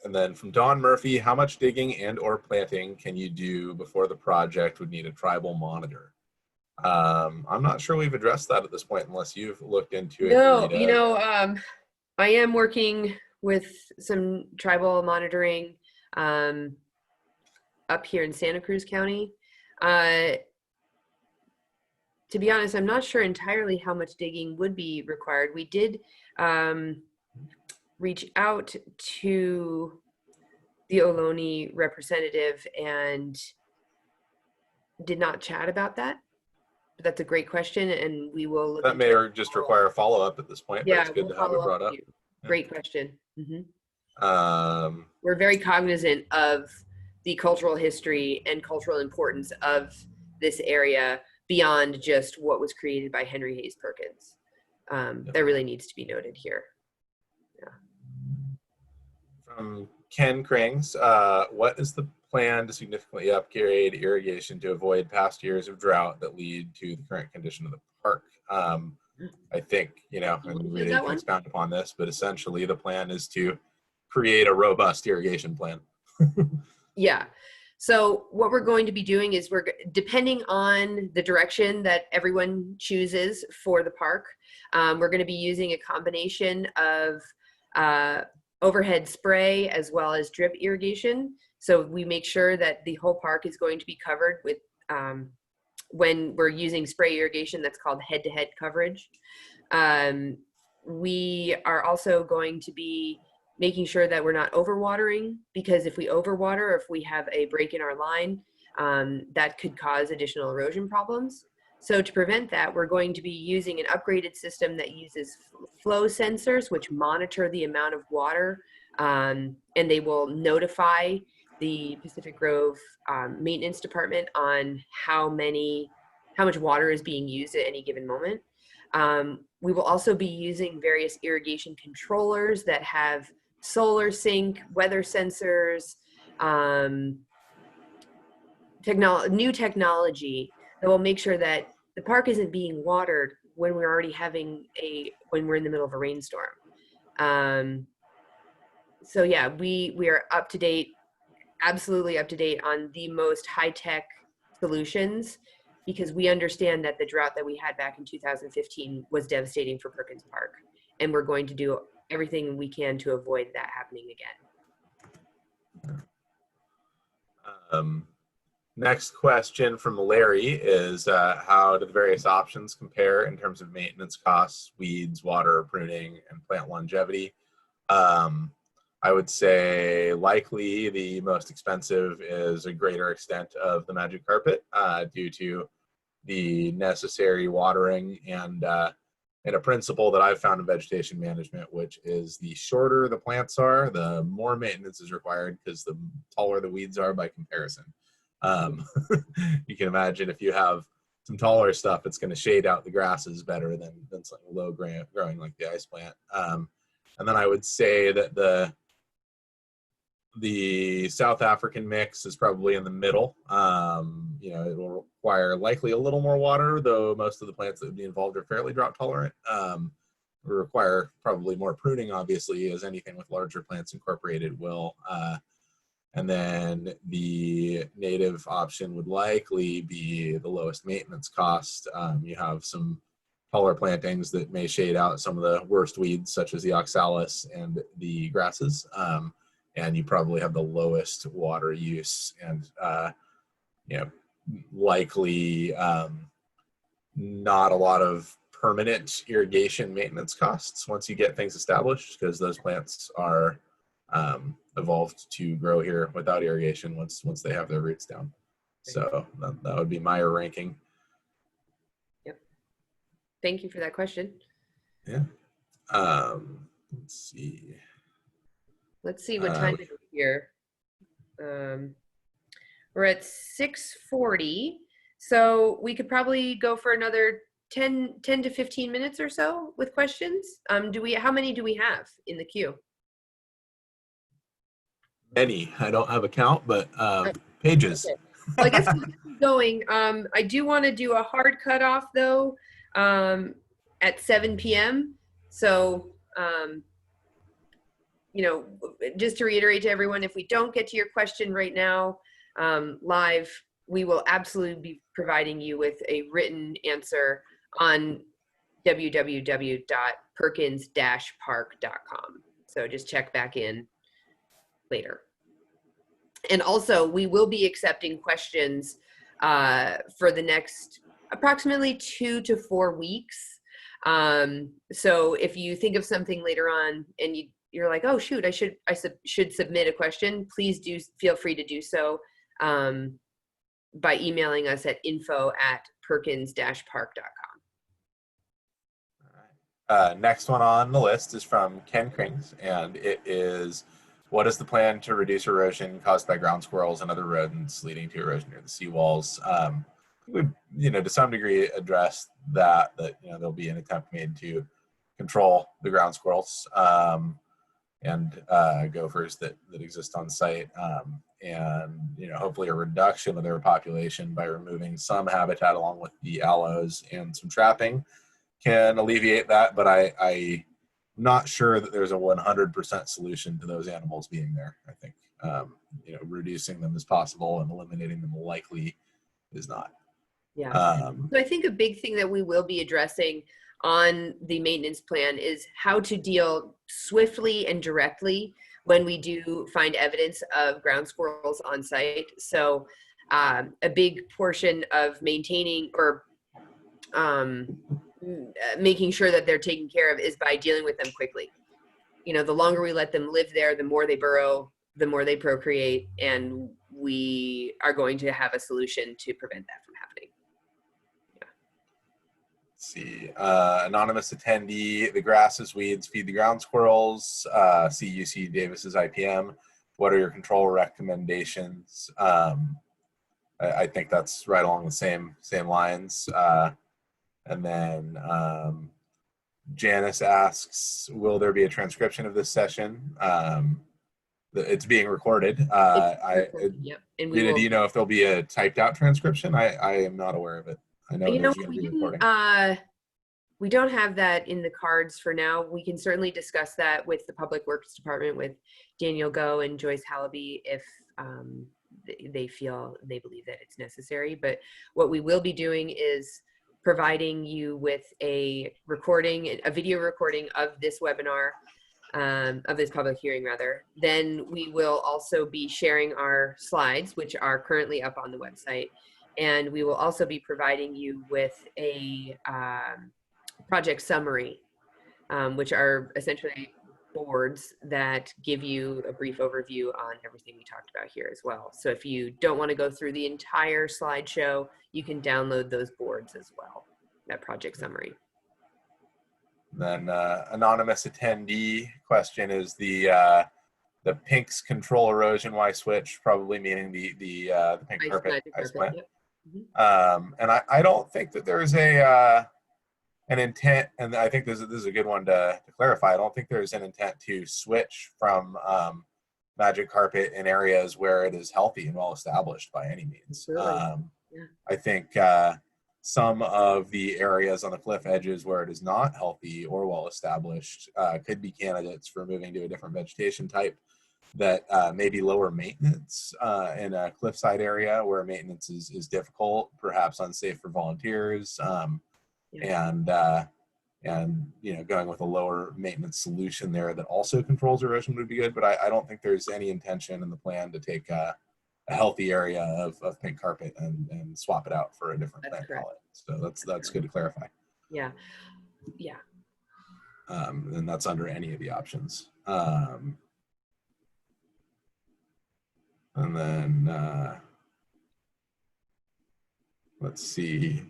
And then from Don Murphy, how much digging and or planting can you do before the project would need a tribal monitor? I'm not sure we've addressed that at this point, unless you've looked into it. No, I am working with some tribal monitoring up here in Santa Cruz County. To be honest, I'm not sure entirely how much digging would be required. We did reach out to the Ohlone representative and did not chat about that. But that's a great question, and we will look That into may it. or just require a follow-up at this point, but Yeah, it's good we'll to have follow it up brought with up. you. Yeah. Great question. Um, We're very cognizant of the cultural history and cultural importance of this area beyond just what was created by Henry Hayes Perkins. That really needs to be noted here. from Ken Krings, what is the plan to significantly upgrade irrigation to avoid past years of drought that lead to the current condition of the park? I think, and really can expound upon this, but essentially the plan is to create a robust irrigation plan. Yeah. So what we're going to be doing is depending on the direction that everyone chooses for the park, we're going to be using a combination of overhead spray as well as drip irrigation. So we make sure that the whole park is going to be covered with, when we're using spray irrigation, that's called head-to-head coverage. We are also going to be making sure that we're not overwatering, because if we overwater or if we have a break in our line, that could cause additional erosion problems. So to prevent that, we're going to be using an upgraded system that uses flow sensors, which monitor the amount of water, and they will notify the Pacific Grove maintenance department on how much water is being used at any given moment. We will also be using various irrigation controllers that have solar sync, weather sensors, new technology that will make sure that the park isn't being watered when we're already when we're in the middle of a rainstorm. So yeah, we are up to date, absolutely up to date on the most high-tech solutions, because we understand that the drought that we had back in 2015 was devastating for Perkins Park, and we're going to do everything we can to avoid that happening again. Next question from Larry is, how do the various options compare in terms of maintenance costs, weeds, water, pruning, and plant longevity? I would say likely the most expensive is a greater extent of the magic carpet due to the necessary watering and a principle that I've found in vegetation management, which is the shorter the plants are, the more maintenance is required, because the taller the weeds are by comparison. You can imagine if you have some taller stuff, it's going to shade out the grasses better than something low growing like the ice plant. And then I would say that the South African mix is probably in the middle. It will require likely a little more water, though most of the plants that would be involved are fairly drought tolerant. Will require probably more pruning, obviously, as anything with larger plants incorporated will. And then the native option would likely be the lowest maintenance cost. You have some taller plantings that may shade out some of the worst weeds, such as the oxalis and the grasses. And you probably have the lowest water use and, likely not a lot of permanent irrigation maintenance costs once you get things established, because those plants are evolved to grow here without irrigation once they have their roots down. So that would be my ranking. Yep. Thank you for that question. Yeah. Let's see. Let's see what time it is here. We're at 6:40, so we could probably go for another 10 to 15 minutes or so with questions. How many do we have in the queue? Many. I don't have a count, but pages. Okay. Well, I guess we'll keep going. I do want to do a hard cutoff though, at 7 p.m. So, just to reiterate to everyone, if we don't get to your question right now live, we will absolutely be providing you with a written answer on www.perkins-park.com. So just check back in later. And also, we will be accepting questions for the next approximately 2 to 4 weeks. So if you think of something later on and you're like, oh shoot, should submit a question, please do feel free to do so by emailing us at info@perkins-park.com. Next one on the list is from Ken Krings, and it is, what is the plan to reduce erosion caused by ground squirrels and other rodents leading to erosion near the seawalls? We, to some degree addressed that there'll be an attempt made to control the ground squirrels and gophers that exist on site, and hopefully a reduction of their population by removing some habitat along with the aloes and some trapping can alleviate that, but I'm not sure that there's a 100% solution to those animals being there. I think reducing them is possible and eliminating them likely is not. Yeah. So I think a big thing that we will be addressing on the maintenance plan is how to deal swiftly and directly when we do find evidence of ground squirrels on site. So a big portion of maintaining or making sure that they're taken care of is by dealing with them quickly. The longer we let them live there, the more they burrow, the more they procreate, and we are going to have a solution to prevent that from happening. Let's see, anonymous attendee, the grasses, weeds feed the ground squirrels. See UC Davis's IPM. What are your control recommendations? I think that's right along the same lines. And then Janice asks, will there be a transcription of this session? It's being recorded. Yep. And do you know if there'll be a typed out transcription? I am not aware of it. I know there's going to be recording. We don't have that in the cards for now. We can certainly discuss that with the Public Works Department, with Daniel Go and Joyce Hallaby, if they believe that it's necessary. But what we will be doing is providing you with a video recording of this webinar, of this public hearing rather. Then we will also be sharing our slides, which are currently up on the website. And we will also be providing you with a project summary, which are essentially boards that give you a brief overview on everything we talked about here as well. So if you don't want to go through the entire slideshow, you can download those boards as well, that project summary. Then anonymous attendee question is the pinks control erosion, why switch? Probably meaning the pink carpet ice plant. Yep. Mm-hmm. And I don't think that there's an intent, and I think this is a good one to clarify. I don't think there's an intent to switch from magic carpet in areas where it is healthy and well established by any means. Yeah. I think some of the areas on the cliff edges where it is not healthy or well established could be candidates for moving to a different vegetation type that may be lower maintenance in a cliffside area where maintenance is difficult, perhaps unsafe for volunteers, and going with a lower maintenance solution there that also controls erosion would be good. But I don't think there's any intention in the plan to take a healthy area of pink carpet and swap it out for a different plant palette. So that's good to clarify. Yeah. And that's under any of the options. And then let's see.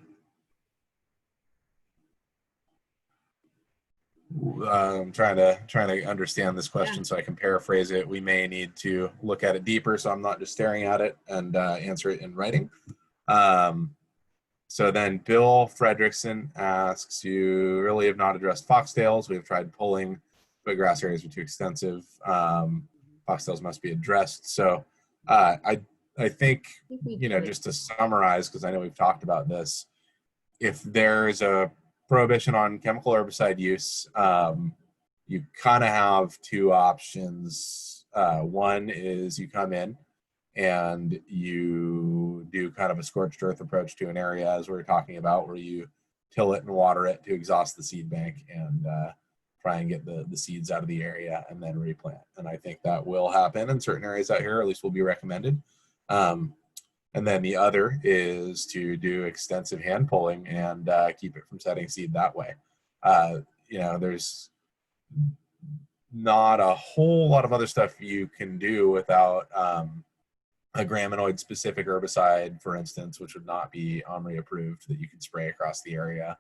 I'm trying to understand this question so I can paraphrase it. We may need to look at it deeper, so I'm not just staring at it, and answer it in writing. So then Bill Fredrickson asks, you really have not addressed foxtails. We've tried pulling, but grass areas are too extensive. Foxtails must be addressed. So I think, just to summarize, because I know we've talked about this, if there's a prohibition on chemical herbicide use, you kind of have two options. One is you come in and you do kind of a scorched earth approach to an area, as we were talking about, where you till it and water it to exhaust the seed bank and try and get the seeds out of the area and then replant. And I think that will happen in certain areas out here, or at least will be recommended. And then the other is to do extensive hand pulling and keep it from setting seed that way. There's not a whole lot of other stuff you can do without a graminoid specific herbicide, for instance, which would not be OMRI approved, that you could spray across the area.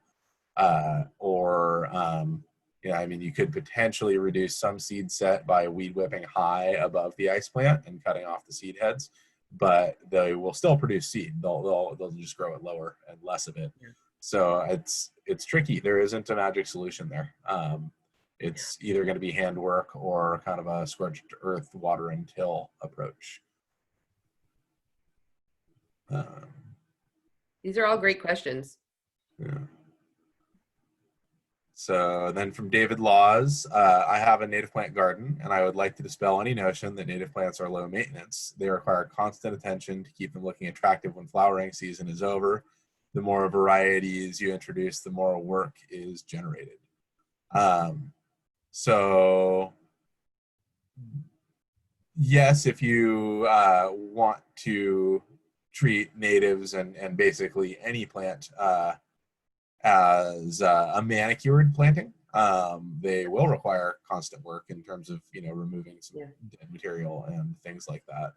Or I mean, you could potentially reduce some seed set by weed whipping high above the ice plant and cutting off the seed heads, but they will still produce seed. They'll just grow it lower and less of it. Yeah. So it's tricky. There isn't a magic solution there. It's either going to be handwork or kind of a scorched earth, water and till approach. These are all great questions. Yeah. So then from David Laws, I have a native plant garden and I would like to dispel any notion that native plants are low maintenance. They require constant attention to keep them looking attractive when flowering season is over. The more varieties you introduce, the more work is generated. So yes, if you want to treat natives and basically any plant as a manicured planting, they will require constant work in terms of removing some dead material and things like that.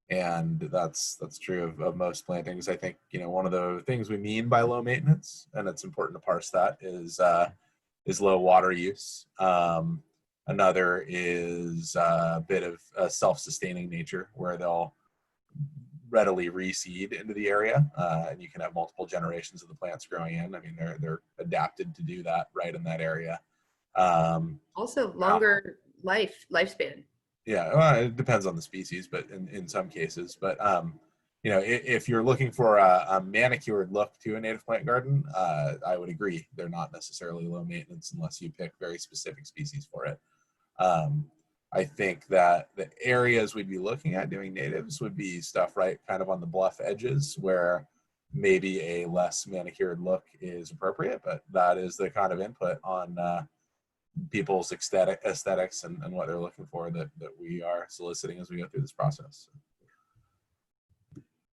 And that's true of most plantings. I think one of the things we mean by low maintenance, and it's important to parse that, is low water use. Another is a bit of a self-sustaining nature, where they'll readily reseed into the area, and you can have multiple generations of the plants growing in. I mean, they're adapted to do that right in that area. Also, longer lifespan. Yeah, well, it depends on the species, but in some cases. But if you're looking for a manicured look to a native plant garden, I would agree they're not necessarily low maintenance unless you pick very specific species for it. I think that the areas we'd be looking at doing natives would be stuff right kind of on the bluff edges, where maybe a less manicured look is appropriate, but that is the kind of input on people's aesthetics and what they're looking for that we are soliciting as we go through this process.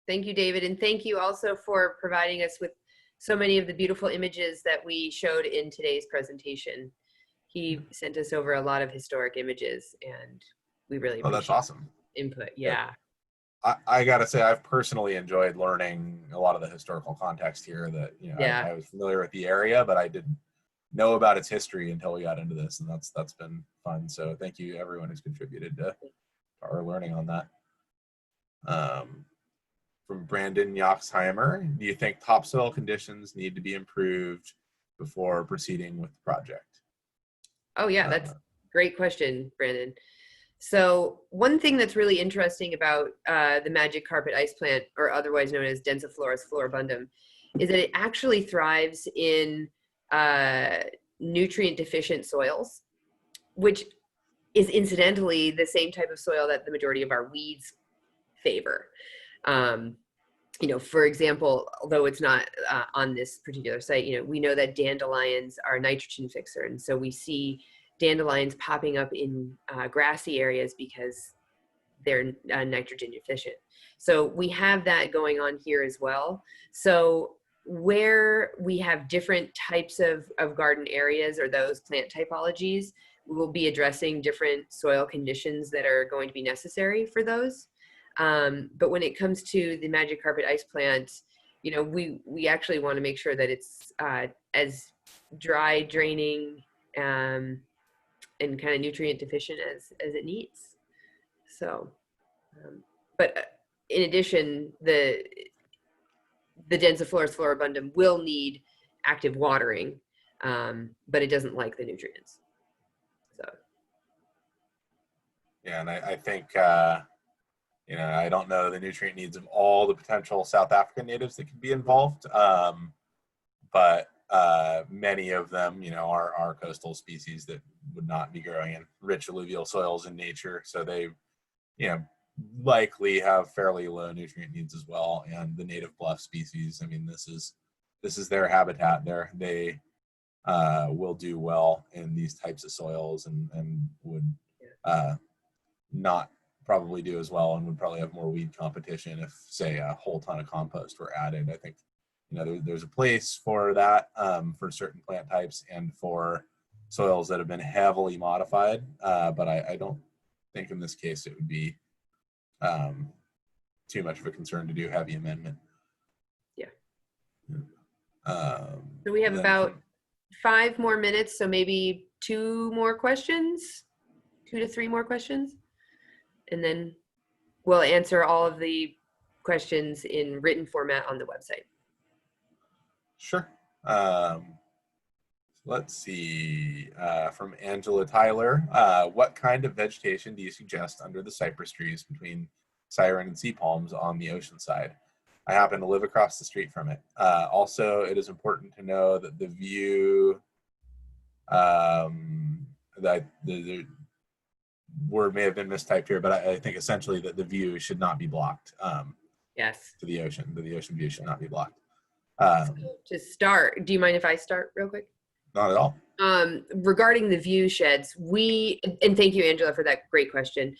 Thank you, David. And thank you also for providing us with so many of the beautiful images that we showed in today's presentation. He sent us over a lot of historic images and we really appreciate that's awesome input. Yeah. I gotta say, I've personally enjoyed learning a lot of the historical context here that, I was familiar with the area, but I didn't know about its history until we got into this, and that's been fun. So thank you everyone who's contributed to our learning on that. From Brandon Yoxheimer, do you think topsoil conditions need to be improved before proceeding with the project? Oh yeah, that's a great question, Brandon. So one thing that's really interesting about the magic carpet ice plant, or otherwise known as Densiflorus floribundum, is that it actually thrives in nutrient deficient soils, which is incidentally the same type of soil that the majority of our weeds favor. For example, although it's not on this particular site, we know that dandelions are a nitrogen fixer. And so we see dandelions popping up in grassy areas because they're nitrogen deficient. So we have that going on here as well. So where we have different types of garden areas or those plant typologies, we will be addressing different soil conditions that are going to be necessary for those. But when it comes to the magic carpet ice plant, we actually want to make sure that it's as dry, draining, and kind of nutrient deficient as it needs. So, but in addition, the Densiflorus floribundum will need active watering, but it doesn't like the nutrients. So. Yeah, and I think, I don't know the nutrient needs of all the potential South African natives that could be involved, but many of them, are coastal species that would not be growing in rich alluvial soils in nature. So they, likely have fairly low nutrient needs as well. And the native bluff species, I mean, this is their habitat. They will do well in these types of soils and would not probably do as well, and would probably have more weed competition if, say, a whole ton of compost were added. I think there's a place for that for certain plant types and for soils that have been heavily modified, but I don't think in this case it would be too much of a concern to do heavy amendment. Yeah. So we have about 5 more minutes, so maybe 2 more questions, 2 to 3 more questions, and then we'll answer all of the questions in written format on the website. Sure. Let's see, from Angela Tyler, what kind of vegetation do you suggest under the cypress trees between Siren and sea palms on the ocean side? I happen to live across the street from it. Also, it is important to know that the view, that the word may have been mistyped here, but I think essentially that the view should not be blocked. Yes. To the ocean view should not be blocked. So to start, do you mind if I start real quick? Not at all. Regarding the view sheds, and thank you, Angela, for that great question.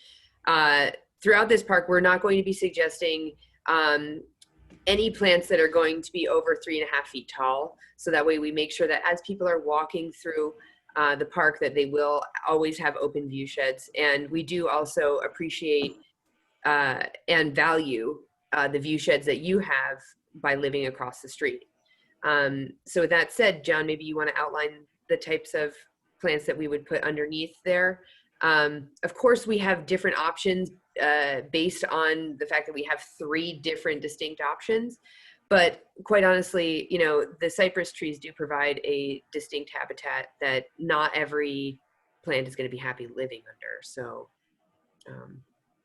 Throughout this park, we're not going to be suggesting any plants that are going to be over 3.5 feet tall. So that way we make sure that as people are walking through the park, that they will always have open view sheds. And we do also appreciate and value the view sheds that you have by living across the street. So with that said, John, maybe you want to outline the types of plants that we would put underneath there. Of course, we have different options based on the fact that we have 3 different distinct options. But quite honestly, you know, the cypress trees do provide a distinct habitat that not every plant is going to be happy living under. So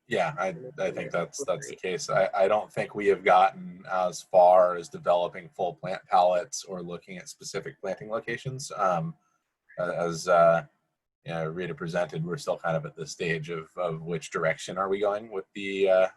yeah, I think that's the case. I don't think we have gotten as far as developing full plant palettes or looking at specific planting locations. As Rita presented, we're still kind of at the stage of which direction are we going with the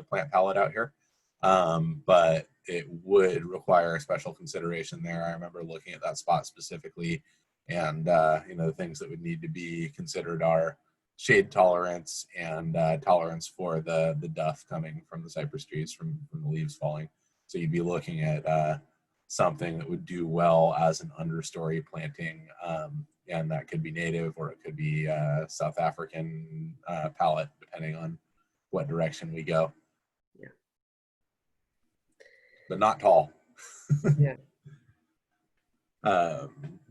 plant palette out here. But it would require a special consideration there. I remember looking at that spot specifically, and the things that would need to be considered are shade tolerance and tolerance for the duff coming from the cypress trees from the leaves falling. So you'd be looking at something that would do well as an understory planting, and that could be native or it could be South African palette, depending on what direction we go. Yeah. But not tall. Yeah.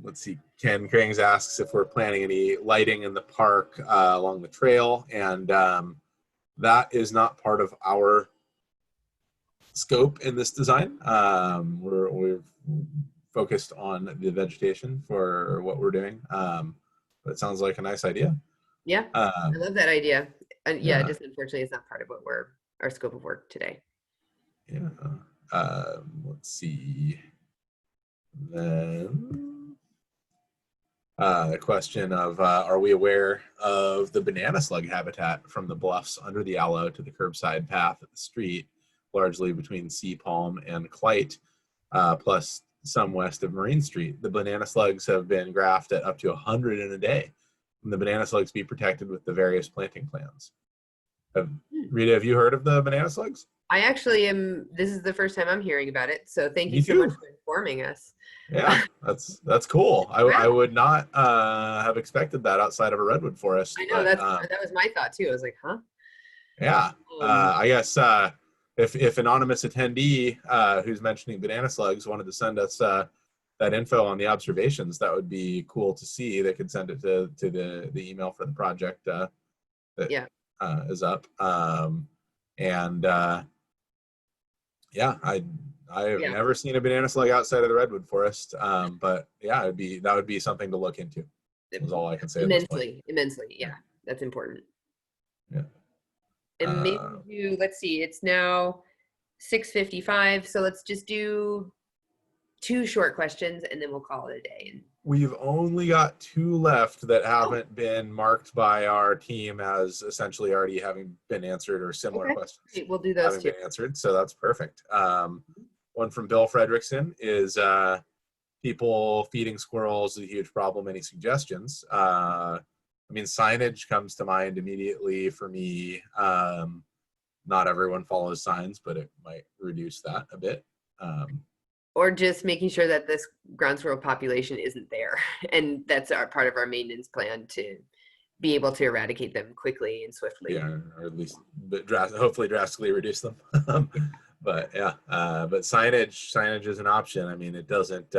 Let's see. Ken Krings asks if we're planning any lighting in the park along the trail, and that is not part of our scope in this design. We're focused on the vegetation for what we're doing, but it sounds like a nice idea. Yeah, I love that idea. And yeah, Yeah. just unfortunately, it's not part of what our scope of work today. Yeah. Let's see. Then the question of are we aware of the banana slug habitat from the bluffs under the aloe to the curbside path at the street, largely between Sea Palm and Clyte, plus some west of Marine Street. The banana slugs have been grafted up to 100 in a day. And the banana slugs be protected with the various planting plans. Rita, have you heard of the banana slugs? I actually am. This is the first time I'm hearing about it. So thank you Me so too. much for informing us. Yeah, that's cool. Wow. I would not have expected that outside of a redwood forest. I know, but, that was my thought too. I was like, huh? Yeah. I guess if anonymous attendee who's mentioning banana slugs wanted to send us that info on the observations, that would be cool to see. They could send it to the email for the project that is up. Yeah, I have never seen a banana slug outside of the redwood forest, but yeah, that would be something to look into. Is all I can say. Immensely, yeah, that's important. Yeah. And maybe let's see, it's now 6:55, so let's just do 2 short questions and then we'll call it a day. We've only got 2 left that haven't been marked by our team as essentially already having been answered, or similar questions. Great. We'll do those having been answered, so that's perfect. One from Bill Fredrickson is people feeding squirrels is a huge problem. Any suggestions? I mean, signage comes to mind immediately for me. Not everyone follows signs, but it might reduce that a bit. or just making sure that this ground squirrel population isn't there. And that's part of our maintenance plan to be able to eradicate them quickly and swiftly. Yeah, or at least hopefully drastically reduce them. But yeah, but signage is an option. I mean, it doesn't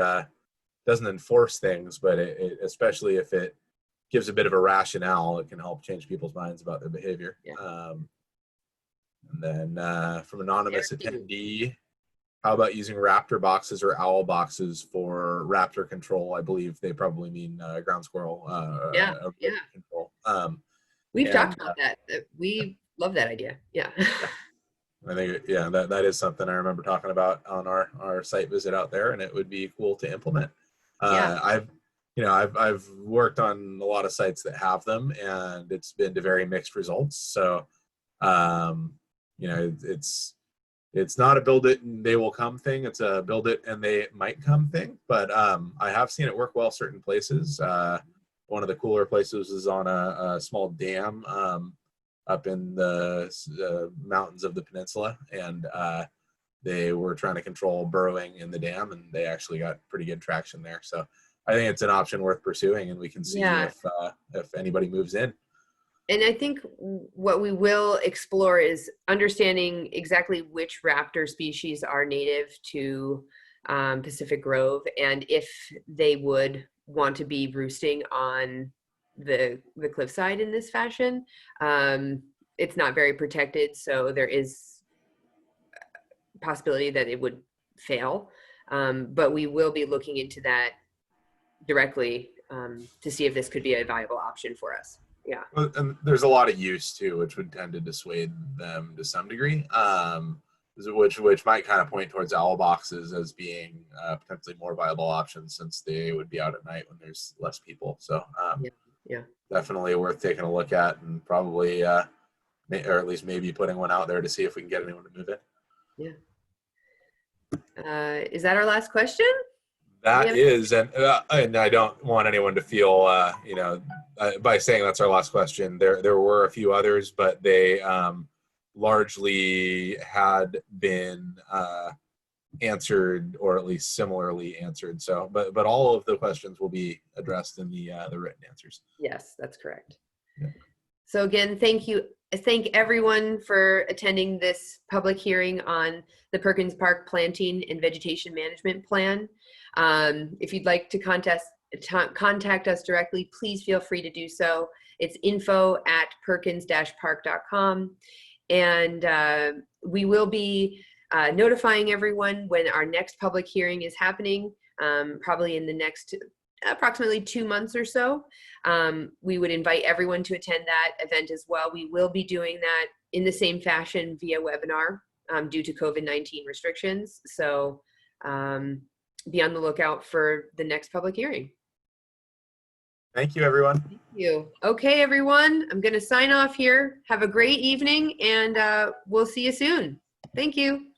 enforce things, but especially if it gives a bit of a rationale, it can help change people's minds about their behavior. Yeah. And then from anonymous attendee, how about using raptor boxes or owl boxes for raptor control? I believe they probably mean ground squirrel control. We've talked about that. We love that idea. Yeah. I think, yeah, that is something I remember talking about on our site visit out there, and it would be cool to implement. I've worked on a lot of sites that have them, and it's been to very mixed results. So, it's not a build it and they will come thing. It's a build it and they might come thing. But I have seen it work well certain places. One of the cooler places is on a small dam up in the mountains of the peninsula, and they were trying to control burrowing in the dam, and they actually got pretty good traction there. So I think it's an option worth pursuing, and we can see if anybody moves in. And I think what we will explore is understanding exactly which raptor species are native to Pacific Grove, and if they would want to be roosting on the cliffside in this fashion. It's not very protected, so there is a possibility that it would fail. But we will be looking into that directly to see if this could be a viable option for us. Yeah. And there's a lot of use too, which would tend to dissuade them to some degree, which might kind of point towards owl boxes as being potentially more viable options, since they would be out at night when there's less people. So definitely worth taking a look at, and probably, or at least maybe putting one out there to see if we can get anyone to move in. Yeah. Is that our last question? That is, and I don't want anyone to feel, by saying that's our last question. There were a few others, but they largely had been answered, or at least similarly answered. So, but all of the questions will be addressed in the written answers. Yes, that's correct. Yeah. So again, thank everyone for attending this public hearing on the Perkins Park Planting and Vegetation Management Plan. If you'd like to contact us directly, please feel free to do so. It's info@perkins-park.com. And we will be notifying everyone when our next public hearing is happening, probably in the next approximately 2 months or so. We would invite everyone to attend that event as well. We will be doing that in the same fashion via webinar due to COVID-19 restrictions. So be on the lookout for the next public hearing. Thank you, everyone. Thank you. Okay, everyone, I'm going to sign off here. Have a great evening, and we'll see you soon. Thank you.